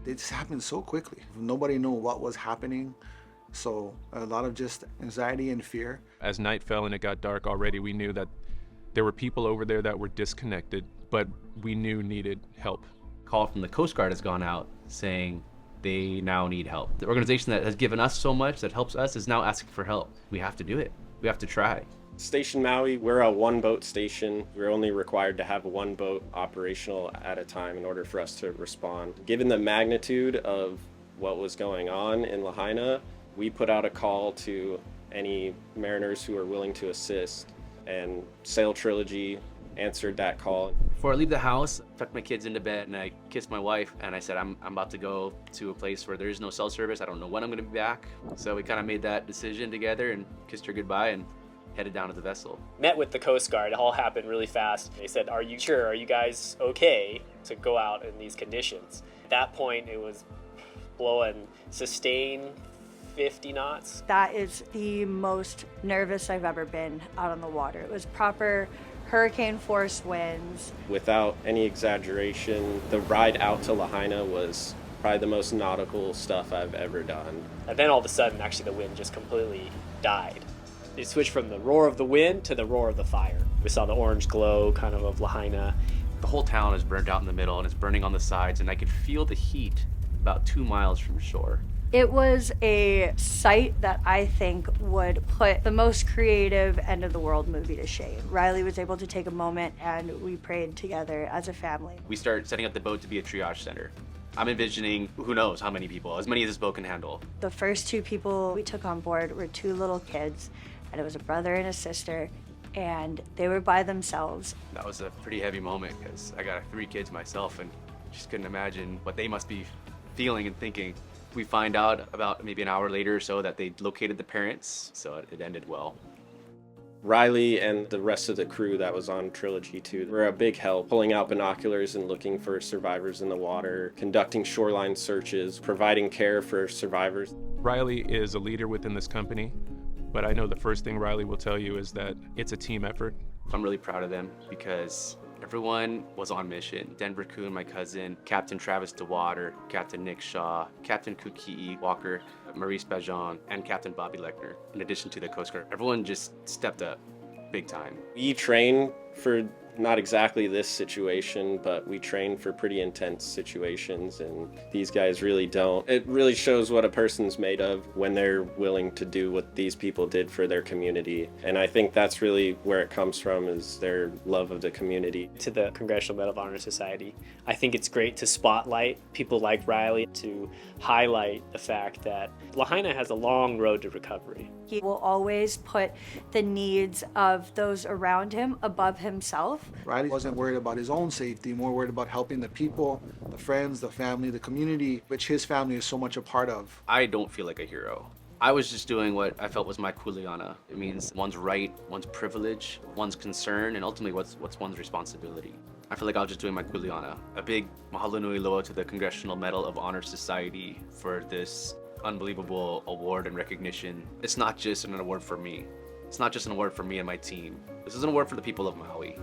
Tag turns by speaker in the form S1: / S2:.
S1: It just happened so quickly. Nobody knew what was happening. So a lot of just anxiety and fear.
S2: As night fell and it got dark already, we knew that there were people over there that were disconnected, but we knew needed help.
S3: Call from the Coast Guard has gone out saying they now need help. The organization that has given us so much, that helps us, is now asking for help. We have to do it. We have to try.
S4: Station Maui, we're a one-boat station. We're only required to have one boat operational at a time in order for us to respond. Given the magnitude of what was going on in Lahaina, we put out a call to any mariners who are willing to assist, and Sail Trilogy answered that call.
S3: Before I leave the house, I tucked my kids into bed and I kissed my wife and I said, I'm about to go to a place where there is no cell service. I don't know when I'm gonna be back. So we kind of made that decision together and kissed her goodbye and headed down to the vessel.
S5: Met with the Coast Guard. It all happened really fast. They said, are you sure? Are you guys okay to go out in these conditions? At that point, it was blowing sustained 50 knots.
S6: That is the most nervous I've ever been out on the water. It was proper hurricane force winds.
S4: Without any exaggeration, the ride out to Lahaina was probably the most nautical stuff I've ever done.
S5: And then all of a sudden, actually the wind just completely died. It switched from the roar of the wind to the roar of the fire. We saw the orange glow kind of Lahaina.
S3: The whole town is burned out in the middle and it's burning on the sides, and I could feel the heat about 2 miles from shore.
S6: It was a sight that I think would put the most creative end of the world movie to shame. Riley was able to take a moment and we prayed together as a family.
S3: We started setting up the boat to be a triage center. I'm envisioning who knows how many people, as many as this boat can handle.
S6: The first 2 people we took on board were 2 little kids, and it was a brother and a sister, and they were by themselves.
S3: That was a pretty heavy moment because I got 3 kids myself and just couldn't imagine what they must be feeling and thinking. We find out about maybe an hour later or so that they located the parents, so it ended well.
S4: Riley and the rest of the crew that was on Trilogy 2 were a big help, pulling out binoculars and looking for survivors in the water, conducting shoreline searches, providing care for survivors.
S2: Riley is a leader within this company, but I know the first thing Riley will tell you is that it's a team effort.
S3: I'm really proud of them because everyone was on mission. Denver Coon, my cousin, Captain Travis DeWater, Captain Nick Shaw, Captain Kuki'i Walker, Maurice Bajon, and Captain Bobby Lechner, in addition to the Coast Guard. Everyone just stepped up big time.
S4: We train for not exactly this situation, but we train for pretty intense situations, and these guys really don't. It really shows what a person's made of when they're willing to do what these people did for their community. And I think that's really where it comes from, is their love of the community.
S5: To the Congressional Medal of Honor Society, I think it's great to spotlight people like Riley, to highlight the fact that Lahaina has a long road to recovery.
S6: He will always put the needs of those around him above himself.
S1: Riley wasn't worried about his own safety, more worried about helping the people, the friends, the family, the community, which his family is so much a part of.
S3: I don't feel like a hero. I was just doing what I felt was my kuleana. It means one's right, one's privilege, one's concern, and ultimately what's one's responsibility. I feel like I was just doing my kuleana. A big mahalo nui loa to the Congressional Medal of Honor Society for this unbelievable award and recognition. It's not just an award for me. It's not just an award for me and my team. This is an award for the people of Maui.